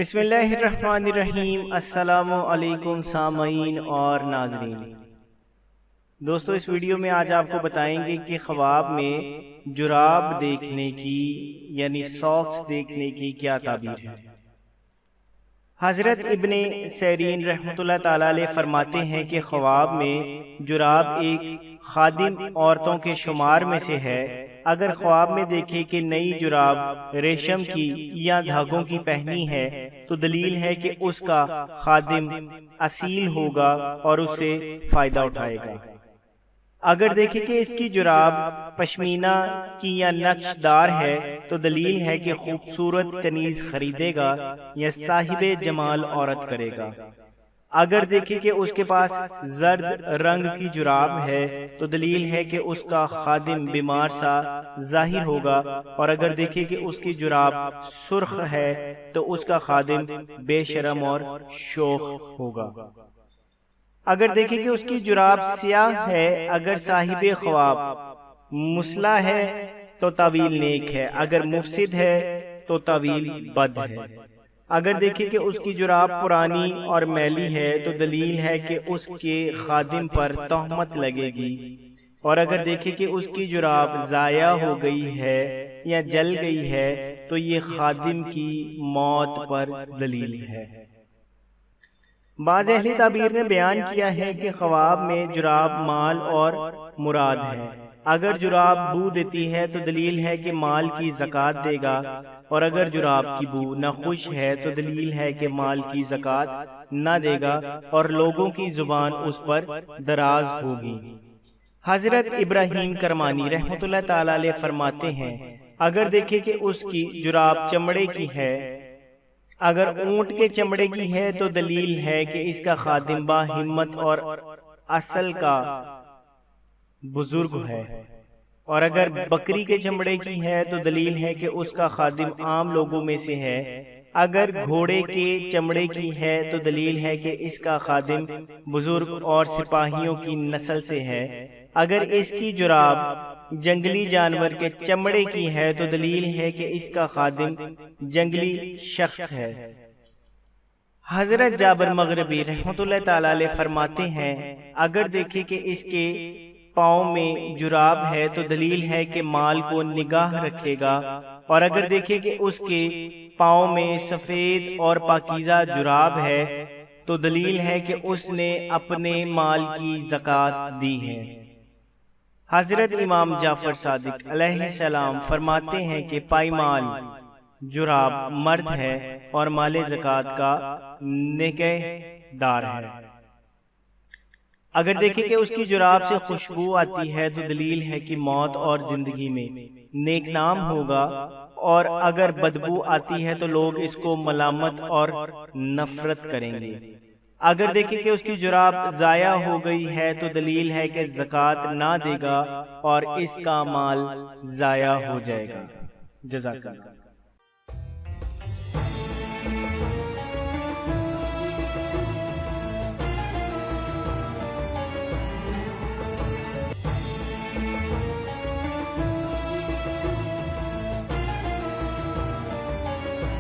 بسم اللہ الرحمن الرحیم۔ السلام علیکم سامعین اور ناظرین۔ دوستو، اس ویڈیو میں آج آپ کو بتائیں گے کہ خواب میں جراب دیکھنے کی یعنی ساکس دیکھنے کی کیا تعبیر ہے۔ حضرت ابن سیرین رحمۃ اللہ تعالی علیہ فرماتے ہیں کہ خواب میں جراب ایک خادم عورتوں کے شمار میں سے ہے۔ اگر خواب میں دیکھے کہ نئی جراب ریشم کی یا دھاگوں کی پہنی ہے تو دلیل ہے کہ اس کا خادم اصیل ہوگا اور اس سے فائدہ اٹھائے گا۔ اگر دیکھے کہ اس کی جراب پشمینہ کی یا نقش دار ہے تو دلیل ہے کہ خوبصورت کنیز خریدے گا یا صاحب جمال عورت کرے گا۔ اگر دیکھے کہ اس کے پاس زرد رنگ کی جراب ہے تو دلیل ہے کہ اس کا خادم بیمار سا ظاہر ہوگا، اور اگر دیکھے کہ اس کی جراب سرخ ہے تو اس کا خادم بے شرم اور شوخ ہوگا۔ اگر دیکھے کہ اس کی جراب سیاہ ہے، اگر صاحب خواب مصلح ہے تو تعویل نیک ہے، اگر مفسد ہے تو تعویل بد ہے۔ اگر دیکھے کہ اس کی جراب پرانی اور میلی ہے تو دلیل ہے کہ اس کے خادم پر تہمت لگے گی، اور اگر دیکھے کہ اس کی جراب ضائع ہو گئی ہے یا جل گئی ہے تو یہ خادم کی موت پر دلیل ہے۔ بعض اہل تعبیر نے بیان کیا ہے کہ خواب میں جراب مال اور مراد ہے۔ اگر جراب بو دیتی ہے تو دلیل ہے کہ مال کی زکوٰۃ دے گا، اور اگر جراب کی بو ناخوش ہے تو دلیل ہے کہ مال کی زکوٰۃ نہ دے گا اور لوگوں کی زبان اس پر دراز ہوگی۔ حضرت ابراہیم کرمانی رحمۃ اللہ تعالی علیہ فرماتے ہیں، اگر دیکھے کہ اس کی جراب چمڑے کی ہے، اگر اونٹ کے چمڑے کی ہے تو دلیل ہے کہ اس کا خادم با ہمت اور اصل کا بزرگ ہے، اور اگر بکری کے چمڑے کی ہے تو دلیل ہے کہ اس کا خادم عام لوگوں میں سے ہے، اگر گھوڑے کے چمڑے کی ہے تو دلیل ہے کہ اس کا خادم بزرگ اور سپاہیوں کی نسل سے ہے، اگر اس کی جراب جنگلی جانور کے چمڑے کی ہے تو دلیل ہے کہ اس کا خادم جنگلی شخص ہے۔ حضرت جابر مغربی رحمۃ اللہ تعالی علیہ فرماتے ہیں، اگر دیکھے کہ اس کے پاؤں میں جراب ہے تو دلیل ہے کہ مال کو نگاہ رکھے گا، اور اگر دیکھے کہ اس کے پاؤں میں سفید اور پاکیزہ جراب ہے تو دلیل ہے کہ اس نے اپنے مال کی زکوٰۃ دی ہے۔ حضرت امام جعفر صادق علیہ السلام فرماتے ہیں کہ پائمال جراب مرد ہے اور مال زکوٰۃ کا نگہدار ہے۔ اگر دیکھے کہ اس کی جراب سے خوشبو آتی ہے تو دلیل ہے کہ موت اور زندگی میں نیک نام ہوگا، اور اگر بدبو آتی ہے تو لوگ اس کو ملامت اور نفرت کریں گے۔ اگر دیکھے کہ اس کی جراب ضائع ہو گئی ہے تو دلیل ہے کہ زکوٰۃ نہ دے گا اور اس کا مال ضائع ہو جائے گا۔ جزاک اللہ۔